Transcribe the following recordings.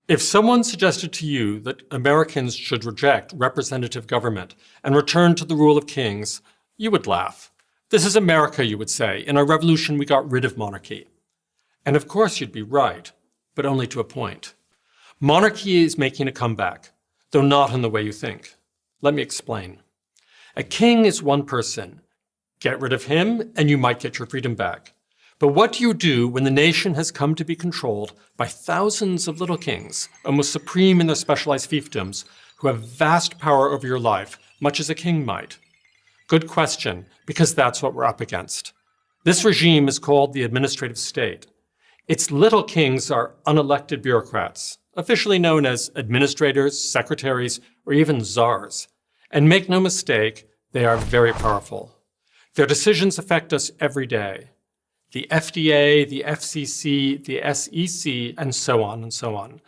If someone suggested to you that Americans should reject representative government and return to the rule of kings, you would laugh. This is America, you would say. In our revolution, we got rid of monarchy. And of course you'd be right, but only to a point. Monarchy is making a comeback, though not in the way you think. Let me explain. A king is one person. Get rid of him, and you might get your freedom back. But what do you do when the nation has come to be controlled by thousands of little kings, almost supreme in their specialized fiefdoms, who have vast power over your life, much as a king might? Good question, because that's what we're up against. This regime is called the administrative state. Its little kings are unelected bureaucrats, officially known as administrators, secretaries, or even czars. And make no mistake, they are very powerful. Their decisions affect us every day. The FDA, the FCC, the SEC, and so on and so on.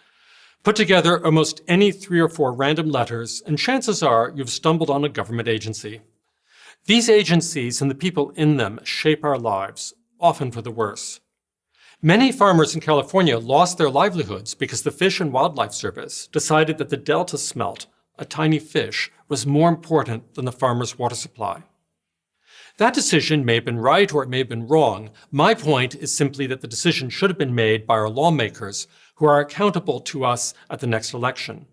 Put together almost any 3 or 4 random letters, and chances are you've stumbled on a government agency. These agencies and the people in them shape our lives, often for the worse. Many farmers in California lost their livelihoods because the Fish and Wildlife Service decided that the Delta smelt, a tiny fish, was more important than the farmer's water supply. That decision may have been right or it may have been wrong. My point is simply that the decision should have been made by our lawmakers who are accountable to us at the next election.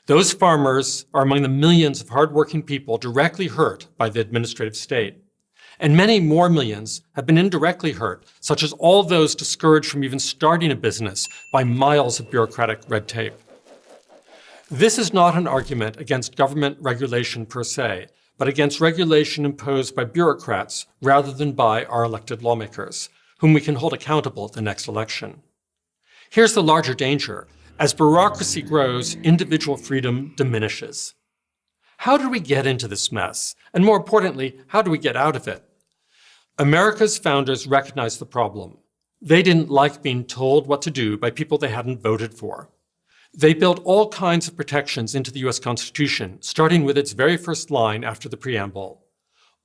Those farmers are among the millions of hardworking people directly hurt by the administrative state. And many more millions have been indirectly hurt, such as all those discouraged from even starting a business by miles of bureaucratic red tape. This is not an argument against government regulation per se, but against regulation imposed by bureaucrats rather than by our elected lawmakers, whom we can hold accountable at the next election. Here's the larger danger. As bureaucracy grows, individual freedom diminishes. How did we get into this mess? And more importantly, how do we get out of it? America's founders recognized the problem. They didn't like being told what to do by people they hadn't voted for. They built all kinds of protections into the U.S. Constitution, starting with its very first line after the preamble.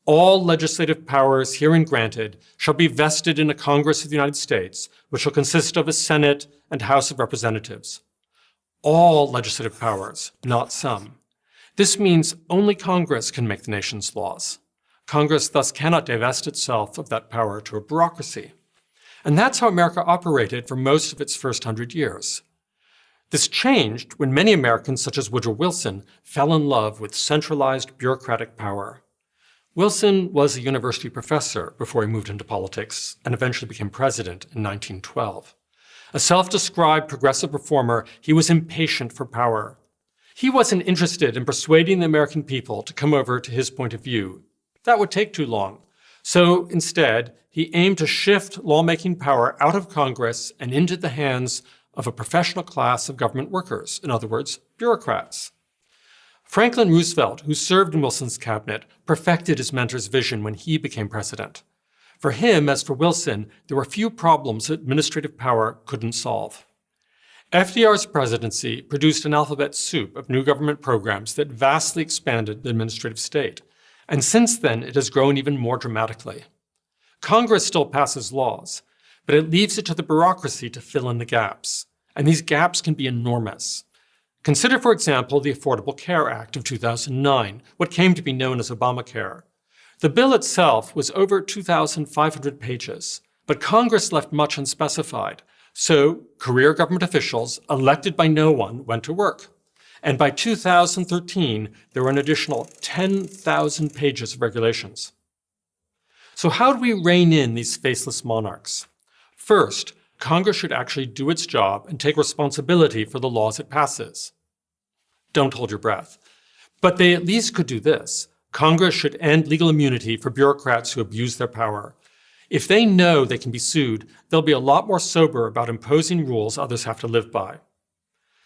All legislative powers herein granted shall be vested in a Congress of the United States, which shall consist of a Senate and House of Representatives. All legislative powers, not some. This means only Congress can make the nation's laws. Congress thus cannot divest itself of that power to a bureaucracy. And that's how America operated for most of its first 100 years. This changed when many Americans, such as Woodrow Wilson, fell in love with centralized bureaucratic power. Wilson was a university professor before he moved into politics and eventually became president in 1912. A self-described progressive reformer, he was impatient for power. He wasn't interested in persuading the American people to come over to his point of view. That would take too long. So instead, he aimed to shift lawmaking power out of Congress and into the hands of a professional class of government workers, in other words, bureaucrats. Franklin Roosevelt, who served in Wilson's cabinet, perfected his mentor's vision when he became president. For him, as for Wilson, there were few problems that administrative power couldn't solve. FDR's presidency produced an alphabet soup of new government programs that vastly expanded the administrative state. And since then, it has grown even more dramatically. Congress still passes laws, but it leaves it to the bureaucracy to fill in the gaps. And these gaps can be enormous. Consider, for example, the Affordable Care Act of 2009, what came to be known as Obamacare. The bill itself was over 2,500 pages, but Congress left much unspecified. So career government officials, elected by no one, went to work. And by 2013, there were an additional 10,000 pages of regulations. So how do we rein in these faceless monarchs? First, Congress should actually do its job and take responsibility for the laws it passes. Don't hold your breath. But they at least could do this. Congress should end legal immunity for bureaucrats who abuse their power. If they know they can be sued, they'll be a lot more sober about imposing rules others have to live by.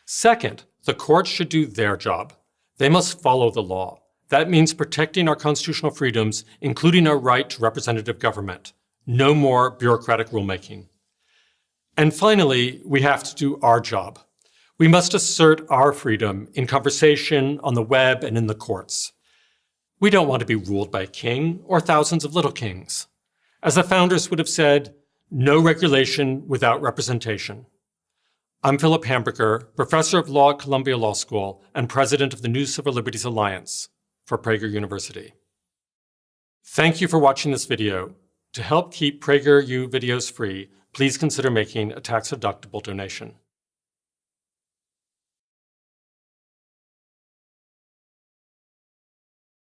Second, the courts should do their job. They must follow the law. That means protecting our constitutional freedoms, including our right to representative government. No more bureaucratic rulemaking. And finally, we have to do our job. We must assert our freedom in conversation, on the web, and in the courts. We don't want to be ruled by a king or thousands of little kings. As the founders would have said, no regulation without representation. I'm Philip Hamburger, Professor of Law at Columbia Law School and President of the New Civil Liberties Alliance for Prager University. Thank you for watching this video. To help keep PragerU videos free, please consider making a tax-deductible donation.